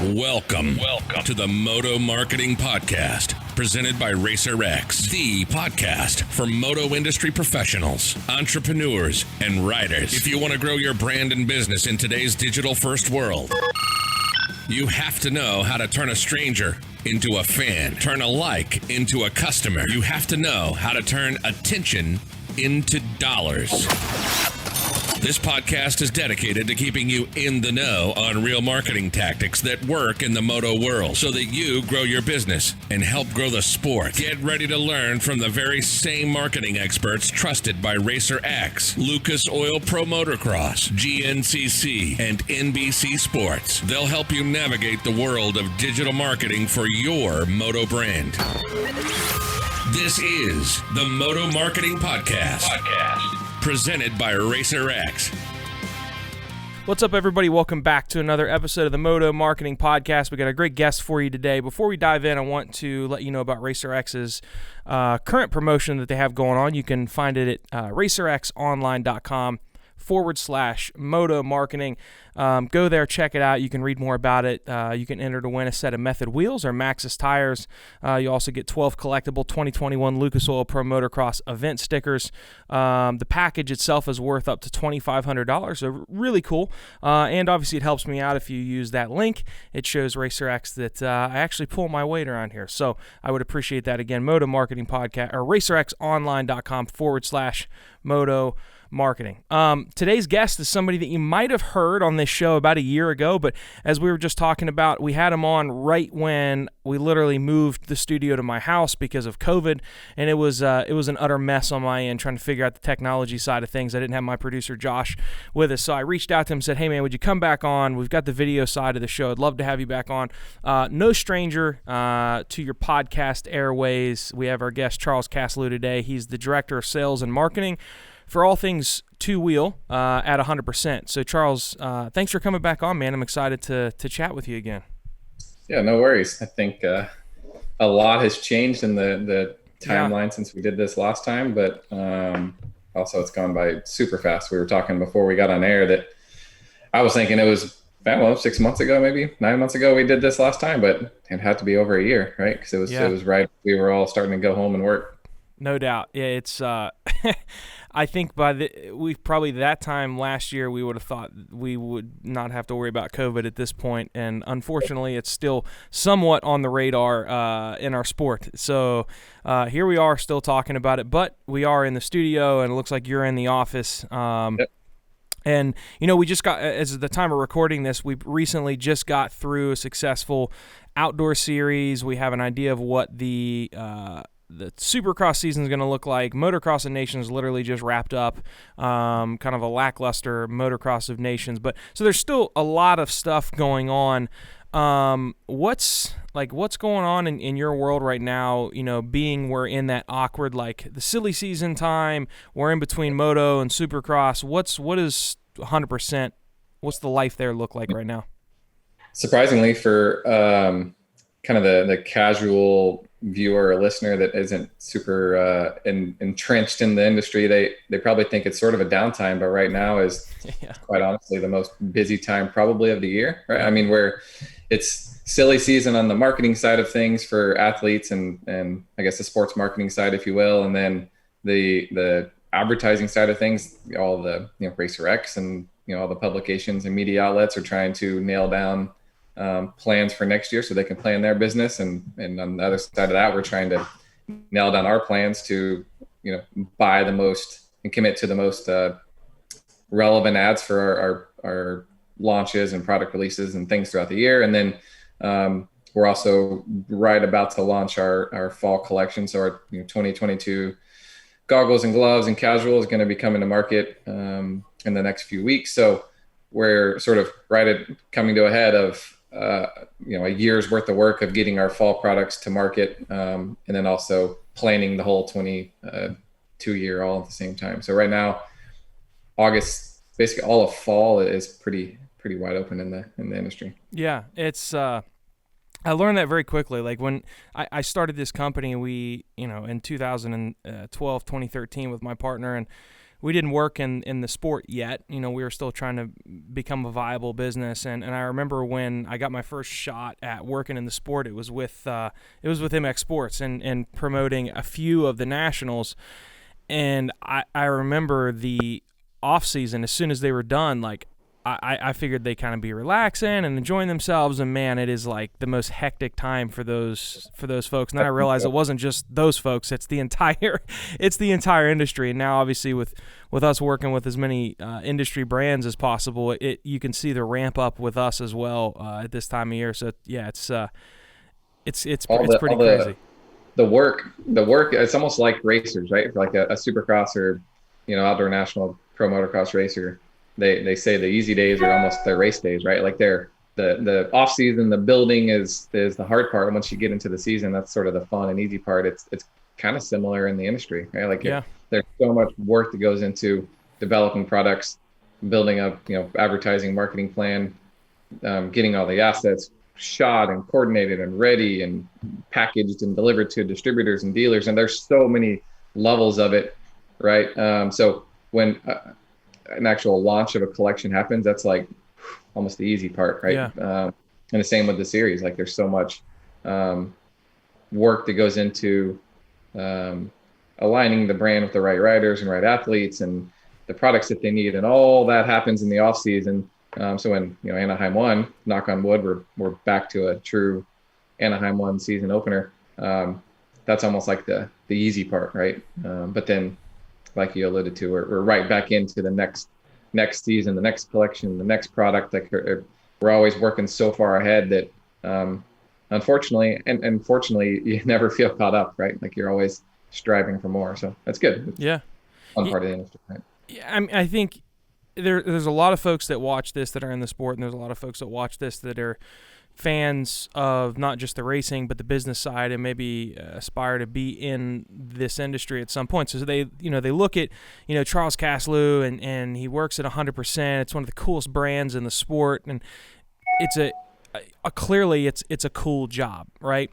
Welcome to the Moto Marketing Podcast, presented by RacerX, the podcast for moto industry professionals, entrepreneurs, and riders. If you want to grow your brand and business in today's digital-first world, you have to know how to turn a stranger into a fan, turn a like into a customer. You have to know how to turn attention into dollars. This podcast is dedicated to keeping you in the know on real marketing tactics that work in the moto world so that you grow your business and help grow the sport. Get ready to learn from the very same marketing experts trusted by RacerX, Lucas Oil Pro Motocross, GNCC, and NBC Sports. They'll help you navigate the world of digital marketing for your moto brand. This is the Moto Marketing Podcast. Presented by RacerX. What's up, everybody? Welcome back to another episode of the Moto Marketing Podcast. We got a great guest for you today. Before we dive in, I want to let you know about RacerX's current promotion that they have going on. You can find it at racerxonline.com/Moto Marketing. Go there, check it out. You can read more about it. You can enter to win a set of Method wheels or Maxxis tires. You also get 12 collectible 2021 Lucas Oil Pro Motocross event stickers. The package itself is worth up to $2,500, so really cool. And obviously it helps me out if you use that link. It shows RacerX that I actually pull my weight around here. So I would appreciate that. Again, Moto Marketing Podcast, or racerxonline.com/Moto Marketing. Today's guest is somebody that you might have heard on this show about a year ago, but as we were just talking about, we had him on right when we literally moved the studio to my house because of COVID, and it was an utter mess on my end trying to figure out the technology side of things. I didn't have my producer Josh with us, so I reached out to him and said, "Hey man, would you come back on? We've got the video side of the show. I'd love to have you back on." No stranger to your podcast airways. We have our guest Charles Castloo today. He's the Director of Sales and Marketing for all things two-wheel at 100%. So, Charles, thanks for coming back on, man. I'm excited to chat with you again. Yeah, no worries. I think a lot has changed in the timeline since we did this last time, but also it's gone by super fast. We were talking before we got on air that I was thinking it was, 6 months ago, maybe 9 months ago we did this last time, but it had to be over a year, right? Because it was right. We were all starting to go home and work. No doubt. Yeah, it's I think that time last year we would have thought we would not have to worry about COVID at this point, and unfortunately it's still somewhat on the radar in our sport. So here we are still talking about it, but we are in the studio and it looks like you're in the office. Yep. And, we just got, as of the time of recording this, we recently just got through a successful outdoor series. We have an idea of what the Supercross season is going to look like. Motocross of Nations literally just wrapped up, kind of a lackluster Motocross of Nations. But so there's still a lot of stuff going on. What's going on in your world right now? Being we're in that awkward, the silly season time, we're in between Moto and Supercross. What is 100%? What's the life there look like right now? Surprisingly, for kind of the casual viewer or listener that isn't super entrenched in the industry, they probably think it's sort of a downtime, but right now is quite honestly the most busy time probably of the year, right? I mean, where it's silly season on the marketing side of things for athletes and I guess the sports marketing side, if you will, and then the advertising side of things, all the RacerX and all the publications and media outlets are trying to nail down plans for next year so they can plan their business, and on the other side of that, we're trying to nail down our plans to buy the most and commit to the most relevant ads for our launches and product releases and things throughout the year. And then we're also right about to launch our fall collection, so our 2022 goggles and gloves and casual is going to be coming to market in the next few weeks. So we're sort of right at coming to a head of a year's worth of work of getting our fall products to market, and then also planning the whole 22 year all at the same time. So right now, August, basically all of fall is pretty wide open in the industry. Yeah, it's I learned that very quickly. Like when I started this company, we in 2012, 2013 with my partner, and work in the sport yet. You know, we were still trying to become a viable business. And I remember when I got my first shot at working in the sport, it was with MX Sports and promoting a few of the nationals. And I remember the off season, as soon as they were done, like I figured they kind of be relaxing and enjoying themselves, and man, it is like the most hectic time for those folks. And then I realized it wasn't just those folks; it's the entire industry. And now, obviously, with us working with as many industry brands as possible, you can see the ramp up with us as well at this time of year. So yeah, it's pretty crazy. The work. It's almost like racers, right? For like a Supercross or outdoor national pro motocross racer. They say the easy days are almost their race days, right? Like the off season, the building is the hard part. Once you get into the season, that's sort of the fun and easy part. It's kind of similar in the industry, right? Like there's so much work that goes into developing products, building up, advertising, marketing plan, getting all the assets shot and coordinated and ready and packaged and delivered to distributors and dealers. And there's so many levels of it, right? So when an actual launch of a collection happens, that's like almost the easy part, right? And the same with the series. Like there's so much work that goes into aligning the brand with the right riders and right athletes and the products that they need, and all that happens in the off season. So when Anaheim won, knock on wood, we're back to a true Anaheim 1 season opener. That's almost like the easy part, right? But then, like you alluded to, we're right back into the next season, the next collection, the next product. Like we're always working so far ahead that unfortunately and fortunately, you never feel caught up, right? Like you're always striving for more. So that's good. It's fun part of the industry, right? Yeah, I think there's a lot of folks that watch this that are in the sport, and there's a lot of folks that watch this that are fans of not just the racing but the business side, and maybe aspire to be in this industry at some point. So they look at Charles Castloo and he works at 100%. It's one of the coolest brands in the sport, and it's clearly it's a cool job, right?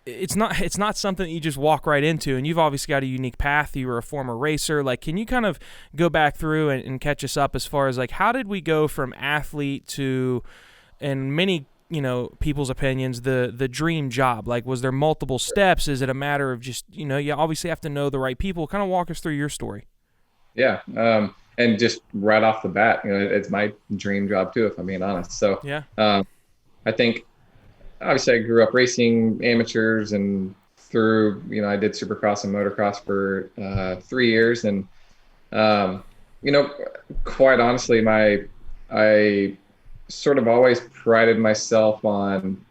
It's not something that you just walk right into, and you've obviously got a unique path. You were a former racer. Like, can you kind of go back through and catch us up as far as like how did we go from athlete to, in many people's opinions, the dream job? Like, was there multiple steps? Is it a matter of just you obviously have to know the right people? Kind of walk us through your story. Yeah, and just right off the bat, it's my dream job too, if I'm being honest. So I think obviously I grew up racing amateurs, and through I did Supercross and Motocross for 3 years, and quite honestly, I sort of always prided myself on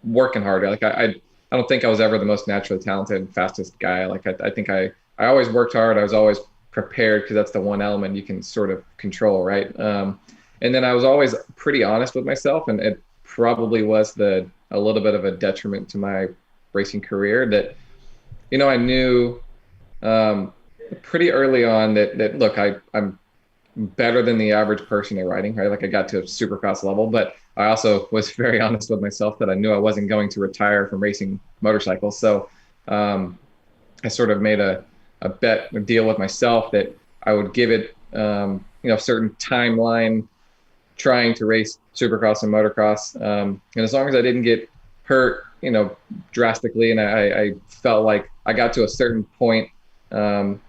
working harder. Like I don't think I was ever the most naturally talented and fastest guy. Like I think I always worked hard. I was always prepared, because that's the one element you can sort of control, right? And then I was always pretty honest with myself, and it probably was a little bit of a detriment to my racing career that I knew pretty early on that look, I'm better than the average person in riding, right? Like I got to a Supercross level, but I also was very honest with myself that I knew I wasn't going to retire from racing motorcycles. So I sort of made a deal with myself that I would give it a certain timeline trying to race Supercross and Motocross, and as long as I didn't get hurt drastically, and I felt like I got to a certain point and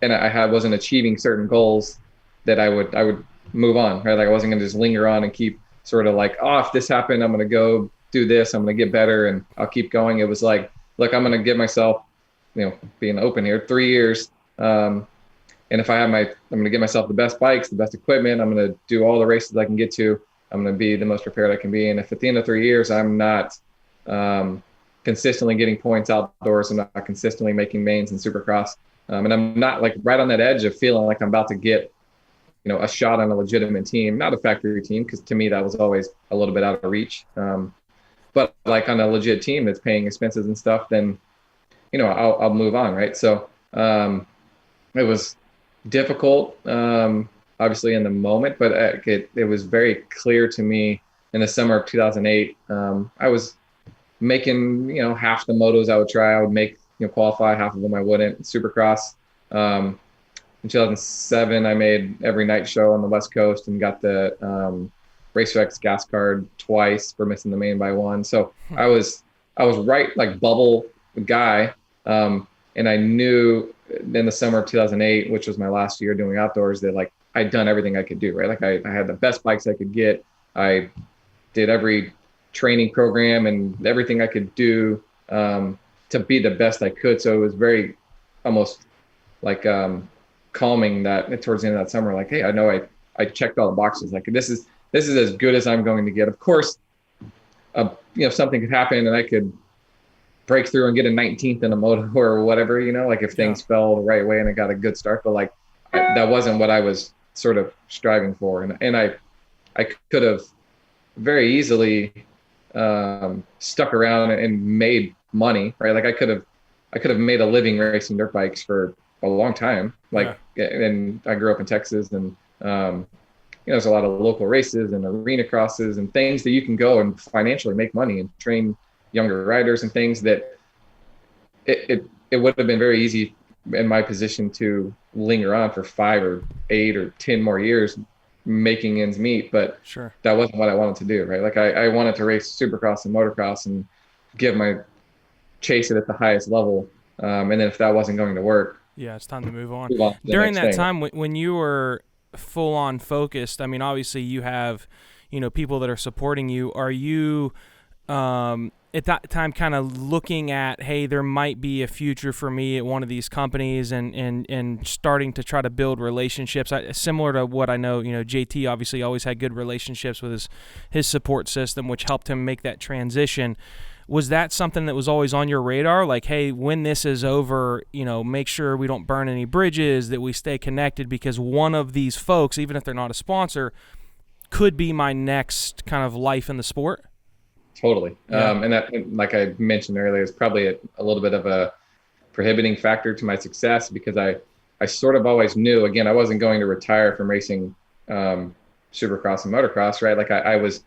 I wasn't achieving certain goals, that I would move on, right? Like I wasn't going to just linger on and keep sort of like, if this happened, I'm going to go do this, I'm going to get better, and I'll keep going. It was like, look, I'm going to give myself, being open here, 3 years. And if I'm going to get myself the best bikes, the best equipment, I'm going to do all the races I can get to. I'm going to be the most prepared I can be. And if at the end of 3 years, I'm not consistently getting points outdoors, I'm not consistently making mains in Supercross, and I'm not like right on that edge of feeling like I'm about to get, a shot on a legitimate team, not a factory team, because to me that was always a little bit out of reach. But like on a legit team that's paying expenses and stuff, then, I'll move on, right? So it was difficult, obviously in the moment, but it was very clear to me in the summer of 2008. I was making, half the motos I would try, I would make, qualify, half of them I wouldn't. Supercross, In 2007, I made every night show on the West Coast and got the RacerX gas card twice for missing the main by one. So I was right, like bubble guy. And I knew in the summer of 2008, which was my last year doing outdoors, that like I'd done everything I could do, right? Like I had the best bikes I could get. I did every training program and everything I could do to be the best I could. So it was very almost like calming that towards the end of that summer, like, hey, I know I checked all the boxes. Like this is as good as I'm going to get. Of course, something could happen and I could break through and get a 19th in a moto or whatever, like if things fell the right way and I got a good start, but like that wasn't what I was sort of striving for. And I could have very easily stuck around and made money, right? Like I could have made a living racing dirt bikes for a long time. And I grew up in Texas, and there's a lot of local races and arena crosses and things that you can go and financially make money and train younger riders and things that it would have been very easy in my position to linger on for 5 or 8 or 10 more years making ends meet, but sure, that wasn't what I wanted to do, right? Like I wanted to race Supercross and Motocross and chase it at the highest level. And then if that wasn't going to work, it's time to move on. During that time when you were full on focused, I mean, obviously you have, people that are supporting you. Are you, at that time kind of looking at, hey, there might be a future for me at one of these companies and starting to try to build relationships? Similar to what I know, JT obviously always had good relationships with his support system, which helped him make that transition. Was that something that was always on your radar? Like, hey, when this is over, make sure we don't burn any bridges, that we stay connected, because one of these folks, even if they're not a sponsor, could be my next kind of life in the sport? Totally. And that, like I mentioned earlier, is probably a little bit of a prohibiting factor to my success, because I sort of always knew, again, I wasn't going to retire from racing Supercross and Motocross, right? Like I was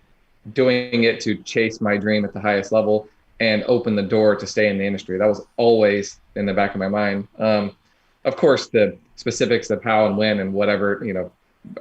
doing it to chase my dream at the highest level and open the door to stay in the industry. That was always in the back of my mind. Of course, the specifics of how and when and whatever,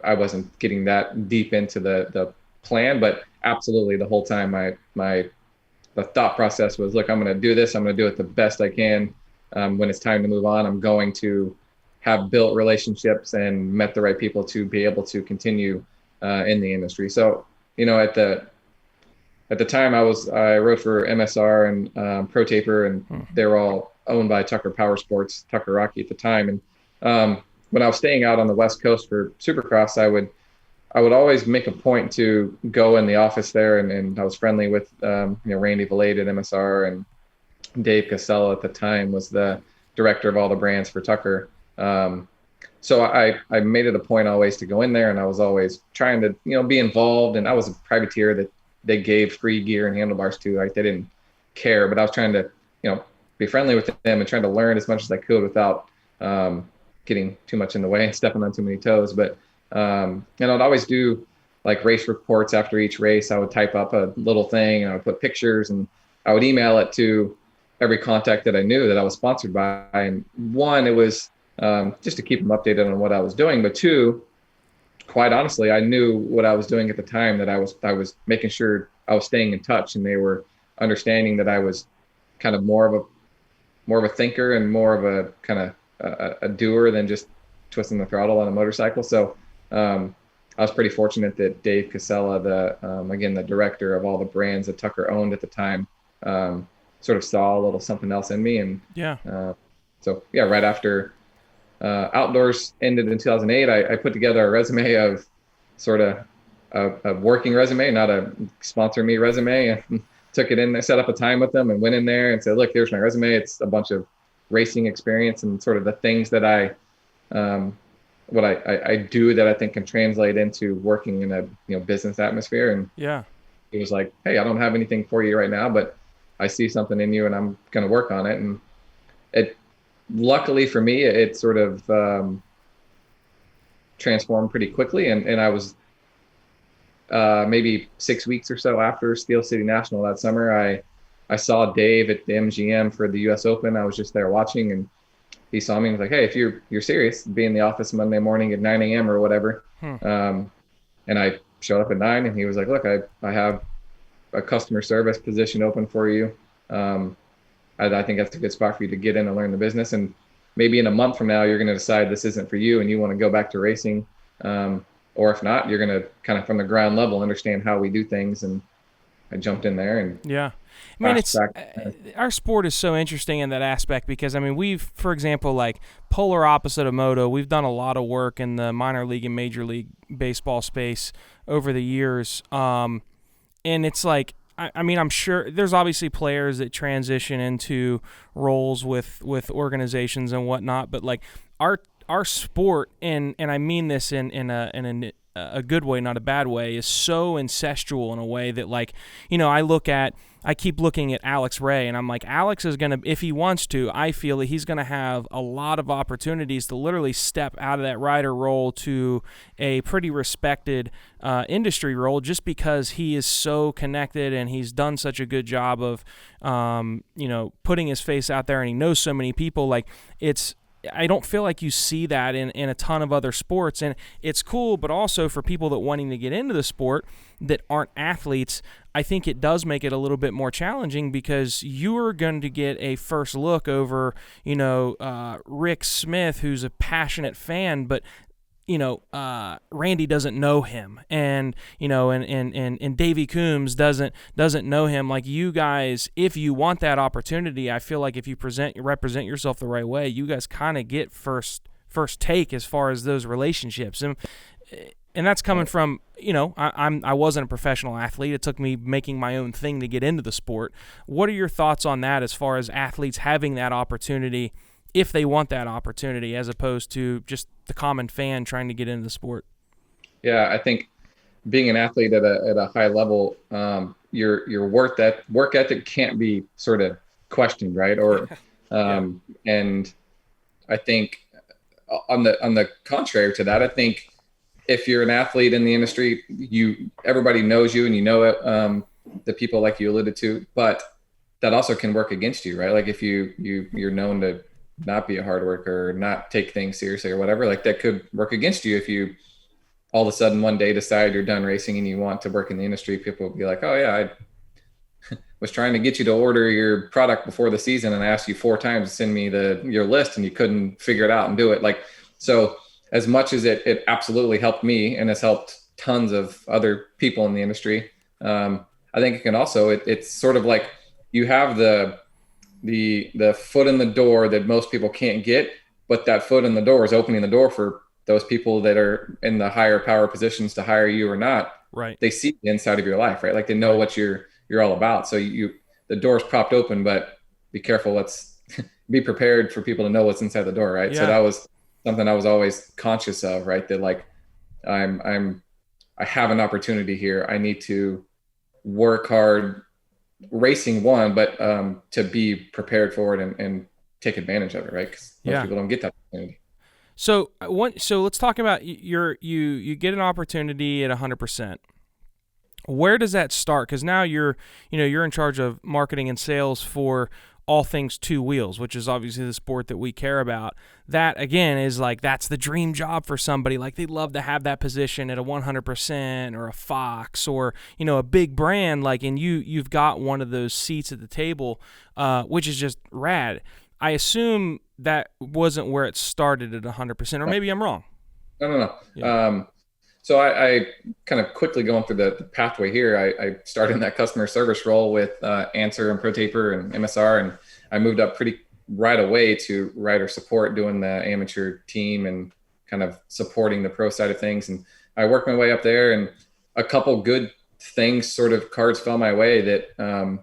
I wasn't getting that deep into the plan, but absolutely the whole time the thought process was, look, I'm going to do this. I'm going to do it the best I can. When it's time to move on, I'm going to have built relationships and met the right people to be able to continue in the industry. So, at the time I rode for MSR and Pro Taper, and they were all owned by Tucker Power Sports, Tucker Rocky at the time. And when I was staying out on the West Coast for Supercross, I would always make a point to go in the office there, and I was friendly with Randy Valade at MSR, and Dave Casella at the time was the director of all the brands for Tucker. So I made it a point always to go in there, and I was always trying to be involved. And I was a privateer that they gave free gear and handlebars to. Like they didn't care, but I was trying to be friendly with them and trying to learn as much as I could without getting too much in the way and stepping on too many toes. But and I'd always do like race reports after each race. I would type up a little thing and I would put pictures, and I would email it to every contact that I knew that I was sponsored by. And one, it was just to keep them updated on what I was doing. But two, quite honestly, I knew what I was doing at the time, that I was making sure I was staying in touch, and they were understanding that I was kind of more of a thinker and more of a kind of a doer than just twisting the throttle on a motorcycle. So I was pretty fortunate that Dave Casella, the director of all the brands that Tucker owned at the time, sort of saw a little something else in me. And right after outdoors ended in 2008, I put together a resume of sort of a working resume, not a sponsor me resume, and took it in there, set up a time with them, and went in there and said, look, here's my resume. It's a bunch of racing experience and sort of the things that I do that I think can translate into working in a business atmosphere. And it was like, hey, I don't have anything for you right now, but I see something in you and I'm going to work on it. And it, luckily for me, it sort of transformed pretty quickly. And I was maybe 6 weeks or so after Steel City National that summer, I saw Dave at the MGM for the US Open. I was just there watching, and he saw me and was like, hey, if you're serious, be in the office Monday morning at 9 a.m. or whatever. And I showed up at 9, and he was like, look, I have a customer service position open for you. I think that's a good spot for you to get in and learn the business. And maybe in a month from now, you're going to decide this isn't for you and you want to go back to racing. Or if not, you're going to kind of from the ground level understand how we do things. And I jumped in there and yeah. I mean, it's our sport is so interesting in that aspect because, I mean, we've, for example, like polar opposite of moto, we've done a lot of work in the minor league and major league baseball space over the years. And it's like, I mean, I'm sure there's obviously players that transition into roles with organizations and whatnot, but like our sport, and I mean this in a good way, not a bad way, is so ancestral in a way that, like, you know, I keep looking at Alex Ray, and I'm like, Alex is going to, if he wants to, I feel that he's going to have a lot of opportunities to literally step out of that rider role to a pretty respected industry role just because he is so connected and he's done such a good job of, you know, putting his face out there, and he knows so many people. Like, I don't feel like you see that in a ton of other sports, and it's cool, but also for people that wanting to get into the sport that aren't athletes, I think it does make it a little bit more challenging because you're going to get a first look over, you know, Rick Smith, who's a passionate fan, but you know, Randy doesn't know him, and you know, and Davey Coombs doesn't know him. Like, you guys, if you want that opportunity, I feel like if you represent yourself the right way, you guys kind of get first take as far as those relationships, and that's coming from, you know, I wasn't a professional athlete. It took me making my own thing to get into the sport. What are your thoughts on that as far as athletes having that opportunity, if they want that opportunity, as opposed to just the common fan trying to get into the sport? Yeah, I think being an athlete at a high level, your work ethic can't be sort of questioned, right? Or and I think on the contrary to that, I think if you're an athlete in the industry, everybody knows you and you know it, the people like you alluded to, but that also can work against you, right? Like if you're known to not be a hard worker, not take things seriously or whatever, like that could work against you if you all of a sudden one day decide you're done racing and you want to work in the industry. People will be like, oh yeah, I was trying to get you to order your product before the season and I asked you 4 times to send me your list and you couldn't figure it out and do it. Like, so as much as it absolutely helped me and has helped tons of other people in the industry, I think it can also, it's sort of like you have the foot in the door that most people can't get, but that foot in the door is opening the door for those people that are in the higher power positions to hire you or not. Right. They see the inside of your life, right? Like they know what you're all about. So the door's propped open, but be careful. Let's be prepared for people to know what's inside the door. Right. Yeah. So that was something I was always conscious of, right? That like, I have an opportunity here. I need to work hard, racing one, but to be prepared for it and take advantage of it, right? Because most people don't get that opportunity. So let's talk about you get an opportunity at 100%. Where does that start? Because now you're in charge of marketing and sales for all things 2 wheels, which is obviously the sport that we care about. That again is like, that's the dream job for somebody. Like they'd love to have that position at a 100% or a Fox or, a big brand. Like, and you've got one of those seats at the table, which is just rad. I assume that wasn't where it started at 100%, or maybe I'm wrong. No. Yeah. So I kind of quickly going through the pathway here. I started in that customer service role with Answer and ProTaper and MSR, and I moved up pretty right away to rider support, doing the amateur team and kind of supporting the pro side of things. And I worked my way up there, and a couple good things, sort of cards fell my way that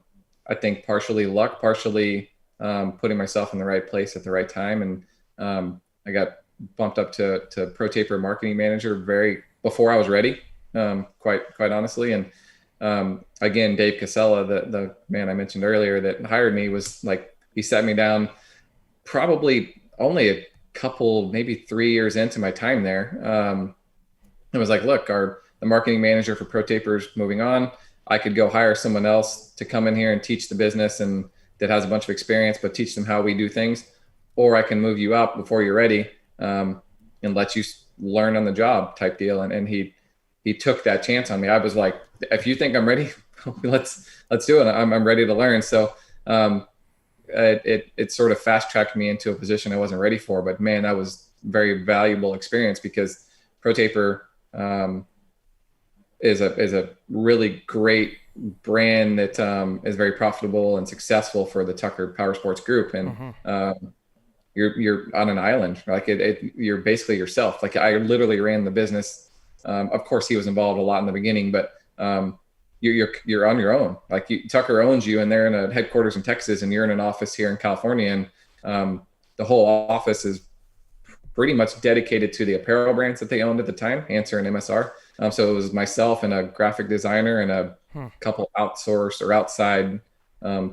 I think partially luck, partially putting myself in the right place at the right time. And I got bumped up to ProTaper marketing manager before I was ready, quite honestly. And again, Dave Casella, the man I mentioned earlier that hired me, was like, he sat me down probably only a couple, maybe 3 years into my time there. It was like, look, the marketing manager for ProTaper is moving on. I could go hire someone else to come in here and teach the business and that has a bunch of experience, but teach them how we do things. or I can move you up before you're ready, and let you learn on the job type deal. And he took that chance on me. I was like, if you think I'm ready, let's do it. I'm ready to learn. So it sort of fast tracked me into a position I wasn't ready for, but man, that was very valuable experience, because Pro Taper is a really great brand that is very profitable and successful for the Tucker Power Sports Group. And you're on an island, like you're basically yourself. Like I literally ran the business. Of course he was involved a lot in the beginning, but you're on your own. Like Tucker owns you, and they're in a headquarters in Texas, and you're in an office here in California. And the whole office is pretty much dedicated to the apparel brands that they owned at the time, Answer and MSR. So it was myself and a graphic designer and a couple outsourced or outside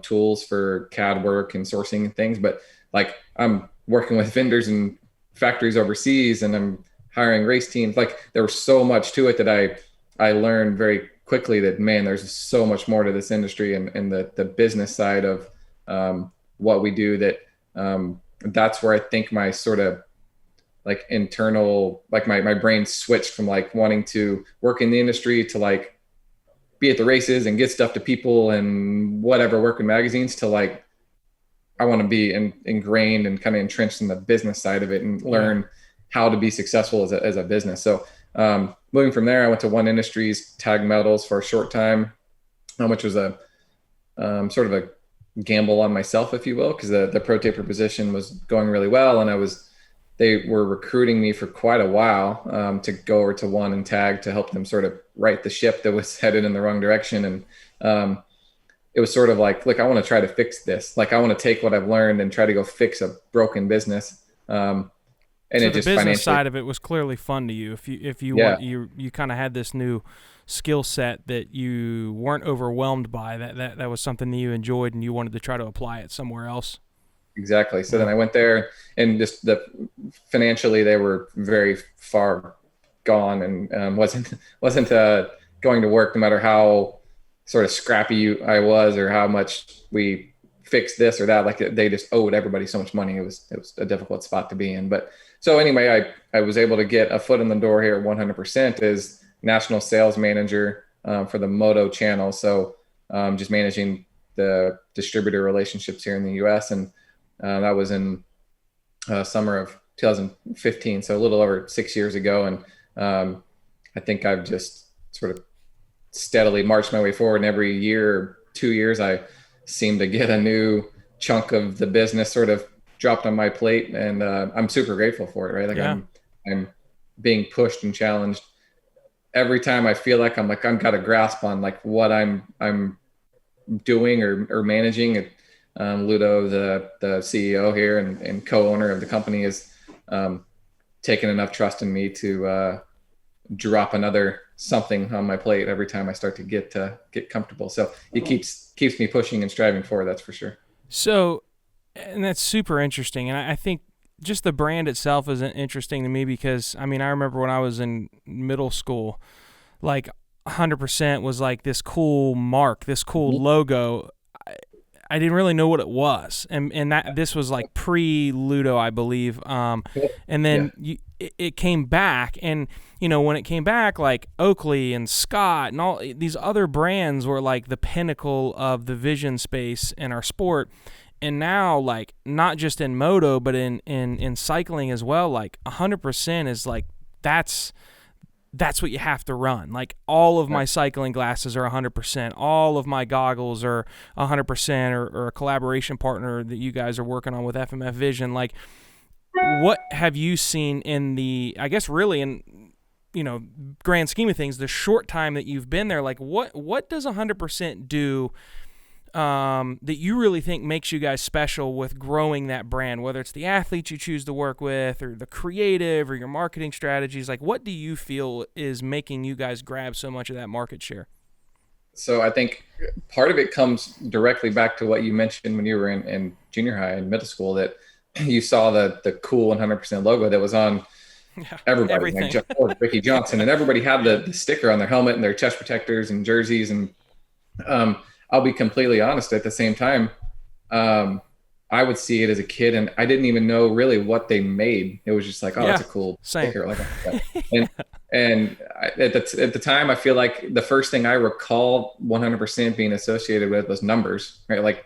tools for CAD work and sourcing and things. But like I'm working with vendors and factories overseas, and I'm hiring race teams. Like there was so much to it that I learned very quickly that, man, there's so much more to this industry and the business side of what we do, that that's where I think my sort of like internal, like my brain switched from like wanting to work in the industry to like be at the races and get stuff to people and whatever, work in magazines, to like, I want to be ingrained and kind of entrenched in the business side of it and learn how to be successful as a business. So moving from there, I went to One Industries, tag metals for a short time, which was a sort of a gamble on myself, if you will, because the Pro Taper position was going really well, and they were recruiting me for quite a while to go over to One and tag to help them sort of right the ship that was headed in the wrong direction. And it was sort of like, look, I want to try to fix this. Like I want to take what I've learned and try to go fix a broken business. And so it just the business side of it was clearly fun to you. If you kind of had this new skill set that you weren't overwhelmed by, that was something that you enjoyed and you wanted to try to apply it somewhere else. Exactly. So then I went there, and just financially they were very far gone, and wasn't going to work no matter how sort of scrappy I was or how much we fixed this or that. Like they just owed everybody so much money. It was a difficult spot to be in. But so anyway, I was able to get a foot in the door here at 100% as national sales manager for the Moto channel. So just managing the distributor relationships here in the US. And that was in summer of 2015. So a little over 6 years ago. And I think I've just sort of steadily marched my way forward. And every year or 2 years, I seem to get a new chunk of the business sort of dropped on my plate. And I'm super grateful for it, right? Like I'm being pushed and challenged every time. I feel like I've got a grasp on like what I'm doing or managing. Ludo, the CEO here and co-owner of the company, has taken enough trust in me to drop another something on my plate every time I start to get comfortable. So it keeps me pushing and striving forward. That's for sure. So, and that's super interesting. And I think just the brand itself is interesting to me because, I mean, I remember when I was in middle school, like 100% was like this cool mark, this cool logo. I didn't really know what it was. And that this was like pre-Ludo, I believe. And then it came back. And, you know, when it came back, like Oakley and Scott and all these other brands were like the pinnacle of the vision space in our sport. And now, like, not just in moto, but in cycling as well, like 100% is like, that's what you have to run. Like all of my cycling glasses are 100%. All of my goggles are 100%, or a collaboration partner that you guys are working on with FMF Vision. Like, what have you seen in the, I guess really in, you know, grand scheme of things, the short time that you've been there, like what does 100% do that you really think makes you guys special with growing that brand, whether it's the athletes you choose to work with or the creative or your marketing strategies? Like, what do you feel is making you guys grab so much of that market share? So I think part of it comes directly back to what you mentioned when you were in junior high and middle school, that you saw the cool 100% logo that was on everybody, like Jeff Ford, Ricky Johnson, and everybody had the sticker on their helmet and their chest protectors and jerseys. And I'll be completely honest, at the same time, I would see it as a kid, and I didn't even know really what they made. It was just like, oh, that's a cool same. sticker. And at the time, I feel like the first thing I recall 100% being associated with was numbers, right? Like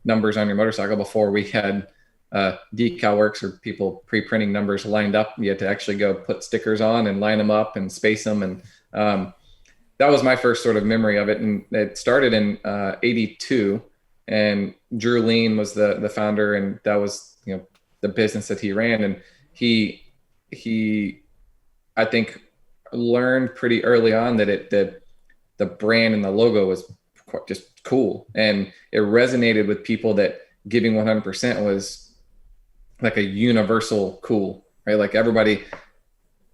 numbers on your motorcycle before we had decal works or people pre-printing numbers lined up. You had to actually go put stickers on and line them up and space them. And that was my first sort of memory of it. And it started in 82. And Drew Lean was the founder, and that was, the business that he ran. And he I think learned pretty early on that the brand and the logo was just cool, and it resonated with people that giving 100% was like a universal cool, right? Like everybody,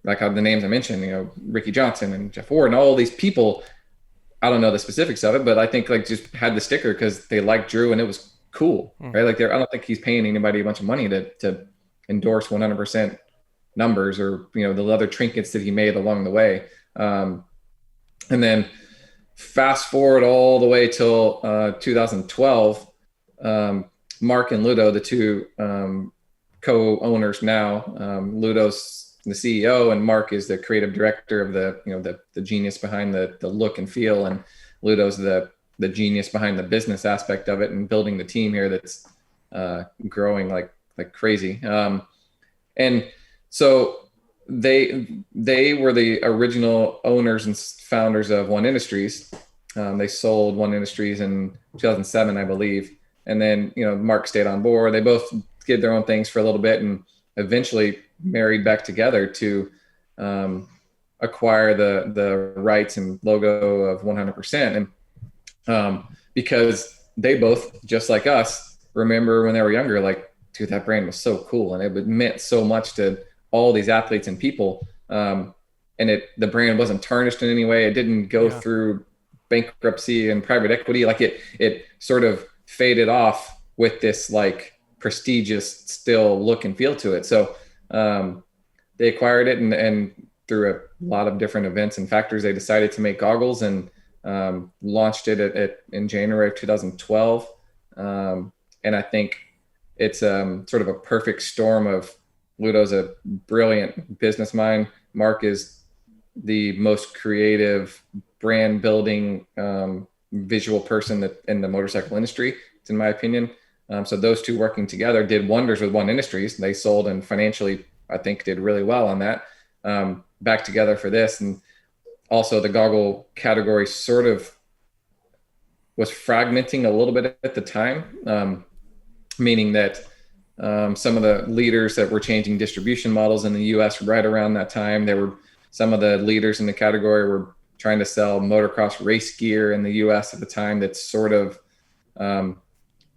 like how the names I mentioned, Ricky Johnson and Jeff Ward and all these people, I don't know the specifics of it, but I think like just had the sticker because they liked Drew and it was cool, right? Like I don't think he's paying anybody a bunch of money to endorse 100% numbers or, the leather trinkets that he made along the way. And then fast forward all the way till 2012, Mark and Ludo, the two co-owners now, Ludo's the CEO and Mark is the creative director of the genius behind the look and feel, and Ludo's the genius behind the business aspect of it and building the team here that's growing like crazy. And so they were the original owners and founders of One Industries. They sold One Industries in 2007, I believe. And then, Mark stayed on board. They both did their own things for a little bit and eventually married back together to acquire the rights and logo of 100%. And because they both, just like us, remember when they were younger, like, dude, that brand was so cool. And it meant so much to all these athletes and people. And the brand wasn't tarnished in any way. It didn't go through bankruptcy and private equity. Like it sort of faded off with this like prestigious still look and feel to it. So they acquired it and through a lot of different events and factors, they decided to make goggles and launched it in January of 2012. And I think it's sort of a perfect storm of Ludo's a brilliant business mind. Mark is the most creative brand building visual person that in the motorcycle industry, it's in my opinion. So those two working together did wonders with One Industries. They sold and financially, I think, did really well on that. Back together for this. And also the goggle category sort of was fragmenting a little bit at the time, meaning that some of the leaders that were changing distribution models in the US right around that time, there were some of the leaders in the category were trying to sell motocross race gear in the US at the time that sort of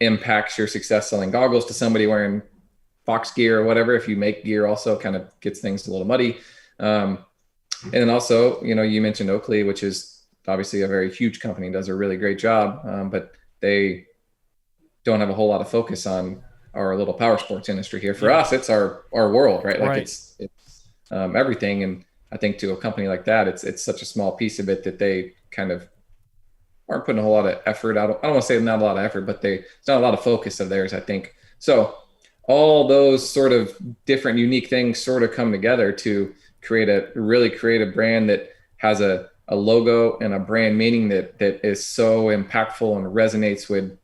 impacts your success selling goggles to somebody wearing Fox gear or whatever. If you make gear also kind of gets things a little muddy. And then also, you mentioned Oakley, which is obviously a very huge company, does a really great job, but they don't have a whole lot of focus on our little power sports industry here. For us, it's our world, right? Like it's everything. And I think to a company like that, it's such a small piece of it that they kind of aren't putting a whole lot of effort out. I don't want to say not a lot of effort, but it's not a lot of focus of theirs, I think. So all those sort of different unique things sort of come together to create a really creative brand that has a logo and a brand meaning that is so impactful and resonates with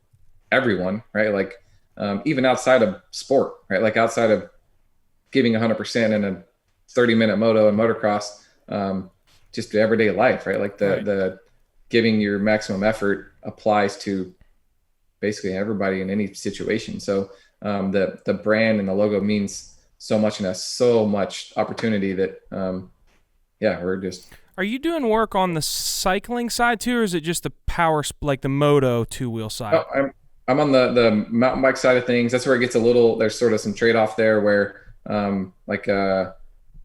everyone, right? Like even outside of sport, right? Like outside of giving 100% in a 30-minute moto and motocross, just to everyday life, right? Like the giving your maximum effort applies to basically everybody in any situation. So the brand and the logo means so much and has so much opportunity that we're just. Are you doing work on the cycling side too, or is it just the power, like the moto 2-wheel side? Oh, I'm on the mountain bike side of things. That's where it gets there's sort of some trade-off there where like an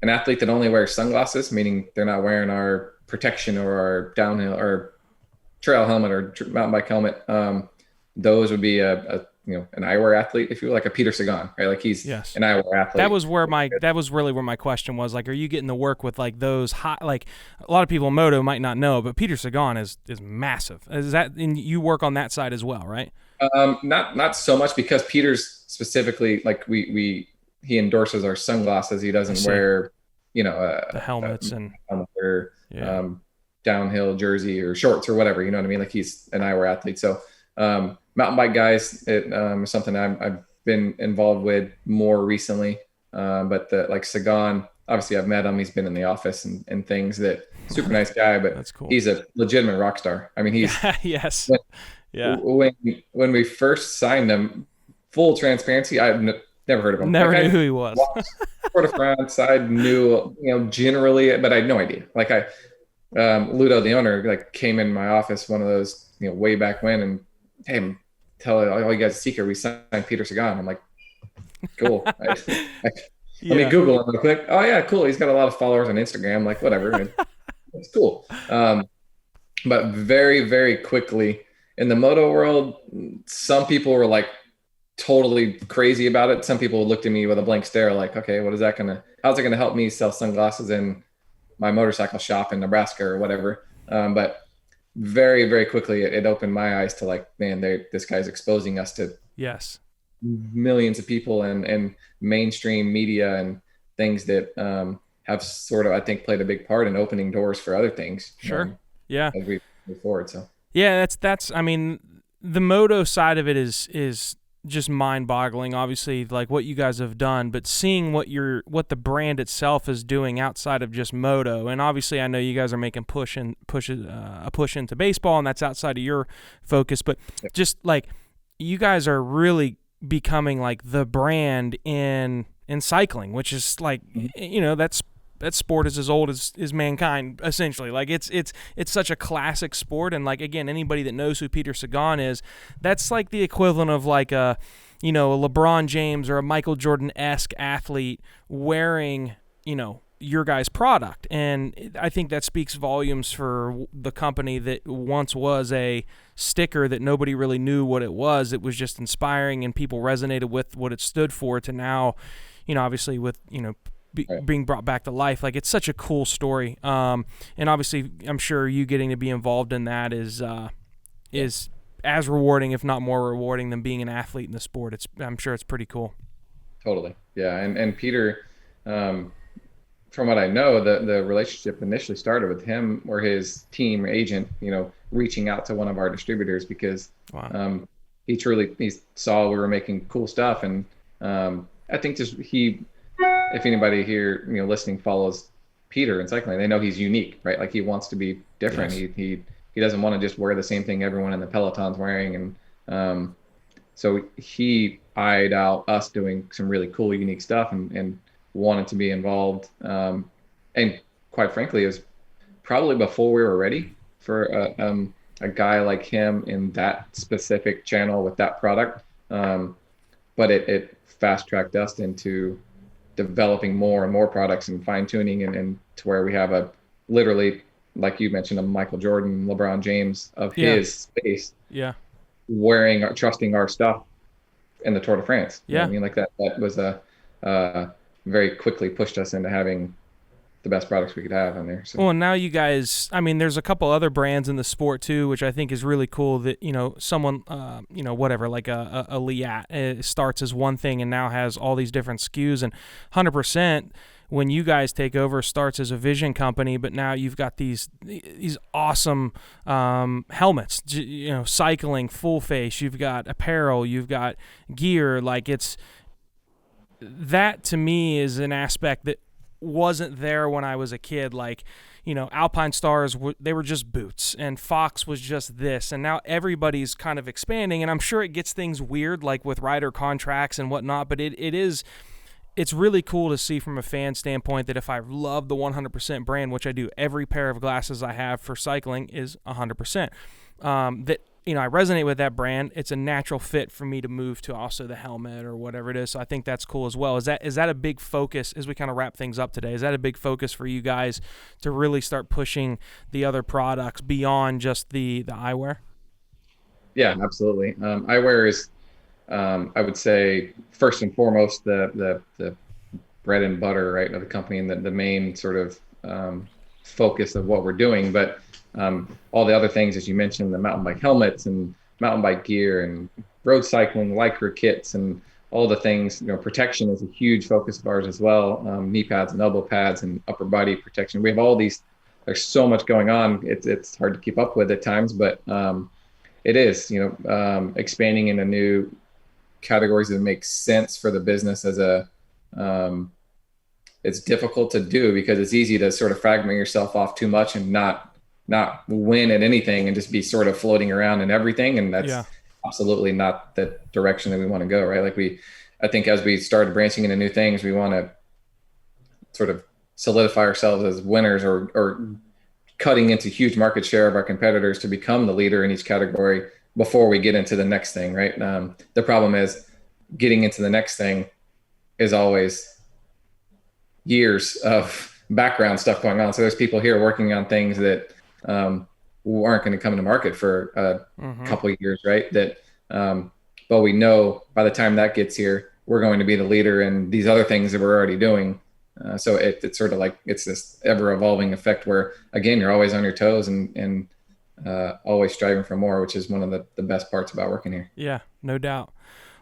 athlete that only wears sunglasses, meaning they're not wearing our protection or our downhill or trail helmet or mountain bike helmet, those would be a an eyewear athlete, if you will, like a Peter Sagan, right? Like he's an eyewear athlete. That was really where my question was. Like, are you getting to work with like those hot, like a lot of people in moto might not know, but Peter Sagan is massive. Is that, and you work on that side as well, right? Not so much, because Peter's specifically, like he endorses our sunglasses. He doesn't wear, the helmets and downhill jersey or shorts or whatever, you know what I mean? Like he's an eyewear athlete. So mountain bike guys, is something I've been involved with more recently. But like Sagan, obviously I've met him. He's been in the office and things. That super nice guy, but that's cool. He's a legitimate rock star. I mean, he's yes. When we first signed him, full transparency, I've never heard of him. Never knew who he was. Tour de France, I knew, generally, but I had no idea. Like Ludo, the owner, like came in my office one of those, way back when, and hey, tell all you guys a secret. We signed Peter Sagan. I'm like, cool. Let me Google him real quick. Oh yeah, cool. He's got a lot of followers on Instagram. Like whatever, it's cool. But very, very quickly in the moto world, some people were like totally crazy about it. Some people looked at me with a blank stare, like, okay, how's it gonna help me sell sunglasses in my motorcycle shop in Nebraska or whatever? But very, very quickly it opened my eyes to like, man, this guy's exposing us to millions of people and mainstream media and things that have sort of, I think, played a big part in opening doors for other things. Sure. As we move forward. So yeah, that's I mean, the moto side of it is just mind-boggling, obviously, like what you guys have done, but seeing what the brand itself is doing outside of just moto. And obviously I know you guys are making a push into baseball, and that's outside of your focus, but just like you guys are really becoming like the brand in cycling, which is like, that sport is as old as mankind, essentially. Like it's such a classic sport, and like, again, anybody that knows who Peter Sagan is, that's like the equivalent of like a LeBron James or a Michael Jordan-esque athlete wearing your guys' product. And I think that speaks volumes for the company that once was a sticker that nobody really knew what it was. It was just inspiring and people resonated with what it stood for, to now, obviously with being brought back to life. Like, it's such a cool story, and obviously I'm sure you getting to be involved in that is as rewarding, if not more rewarding, than being an athlete in the sport. I'm sure it's pretty cool. Totally. Yeah. And Peter, from what I know, the relationship initially started with him or his team or agent, reaching out to one of our distributors because he saw we were making cool stuff. And I think if anybody here, listening follows Peter in cycling, they know he's unique, right? Like, he wants to be different. Yes. He doesn't want to just wear the same thing everyone in the peloton's wearing. And so he eyed out us doing some really cool, unique stuff and wanted to be involved. And quite frankly, it was probably before we were ready for a guy like him in that specific channel with that product. But it fast-tracked us into developing more and more products and fine-tuning and to where we have literally, like you mentioned, a Michael Jordan, LeBron James of his space, trusting our stuff in the Tour de France. You know what I mean? Like that was very quickly pushed us into having the best products we could have in there. So. Well, now you guys, I mean, there's a couple other brands in the sport too, which I think is really cool that, someone, whatever, like a Liat starts as one thing and now has all these different SKUs, and 100% when you guys take over starts as a vision company, but now you've got these awesome helmets, cycling, full face, you've got apparel, you've got gear. Like, that to me is an aspect that wasn't there when I was a kid. Like, Alpine Stars, they were just boots, and Fox was just this, and now everybody's kind of expanding, and I'm sure it gets things weird, like with rider contracts and whatnot, but it's really cool to see from a fan standpoint that if I love the 100% brand, which I do, every pair of glasses I have for cycling is 100%, that I resonate with that brand. It's a natural fit for me to move to also the helmet or whatever it is. So I think that's cool as well. Is that a big focus as we kind of wrap things up today? Is that a big focus for you guys to really start pushing the other products beyond just the eyewear? Yeah, absolutely. Eyewear is I would say first and foremost, the bread and butter, right, of the company, and the main sort of focus of what we're doing. But all the other things, as you mentioned, the mountain bike helmets and mountain bike gear and road cycling, Lycra kits, and all the things, protection is a huge focus of ours as well. Knee pads and elbow pads and upper body protection. We have all these, there's so much going on. It's hard to keep up with at times, but it is, expanding into new categories that make sense for the business as it's difficult to do because it's easy to sort of fragment yourself off too much and not win at anything and just be sort of floating around in everything. And that's absolutely not the direction that we want to go, right? I think as we started branching into new things, we want to sort of solidify ourselves as winners or cutting into huge market share of our competitors to become the leader in each category before we get into the next thing, right? The problem is getting into the next thing is always years of background stuff going on. So there's people here working on things that aren't going to come to market for a couple of years, right? But we know by the time that gets here, we're going to be the leader in these other things that we're already doing. So it's sort of like, it's this ever evolving effect where, again, you're always on your toes and always striving for more, which is one of the best parts about working here. Yeah, no doubt.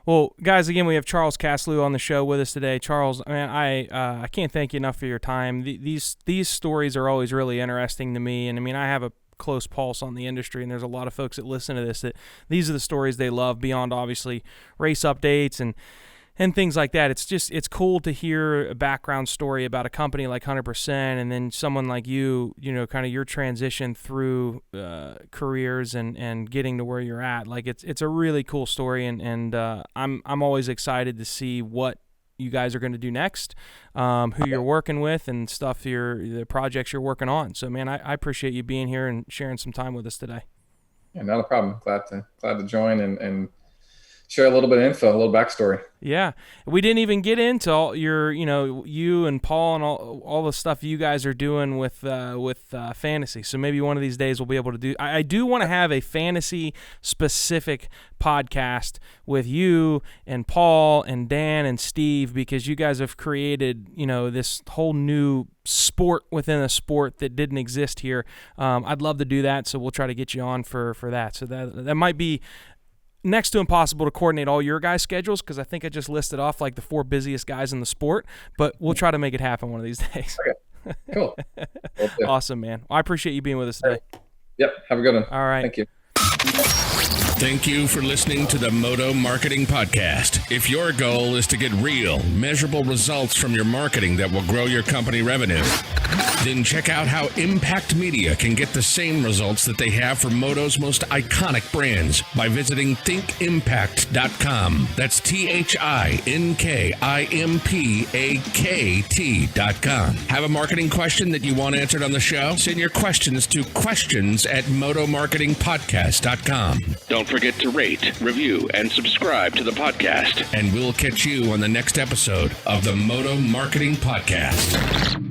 Well, guys, again, we have Charles Castloo on the show with us today. Charles, man, I can't thank you enough for your time. These stories are always really interesting to me, and I mean, I have a close pulse on the industry, and there's a lot of folks that listen to this that these are the stories they love beyond obviously race updates and things like that. It's cool to hear a background story about a company like 100%, and then someone like you, kind of your transition through careers and getting to where you're at. Like it's a really cool story, and I'm always excited to see what you guys are going to do next, who you're working with, and stuff the projects you're working on. So, man, I appreciate you being here and sharing some time with us today. Yeah, not a problem. Glad to join and share a little bit of info, a little backstory. Yeah. We didn't even get into all your, you and Paul and all the stuff you guys are doing with fantasy. So maybe one of these days we'll be able to do. I do want to have a fantasy specific podcast with you and Paul and Dan and Steve, because you guys have created, this whole new sport within a sport that didn't exist here. I'd love to do that. So we'll try to get you on for that. So that might be next to impossible to coordinate all your guys' schedules, because I think I just listed off like the 4 busiest guys in the sport, but we'll try to make it happen one of these days. Okay, cool. Awesome, man. Well, I appreciate you being with us today. Yep, have a good one. All right. Thank you. Thank you for listening to the Moto Marketing Podcast. If your goal is to get real, measurable results from your marketing that will grow your company revenue, then check out how Impact Media can get the same results that they have for Moto's most iconic brands by visiting thinkimpact.com. That's THINKIMPAKT.com. Have a marketing question that you want answered on the show? Send your questions to questions@motomarketingpodcast.com. Don't forget to rate, review, and subscribe to the podcast. And we'll catch you on the next episode of the Moto Marketing Podcast.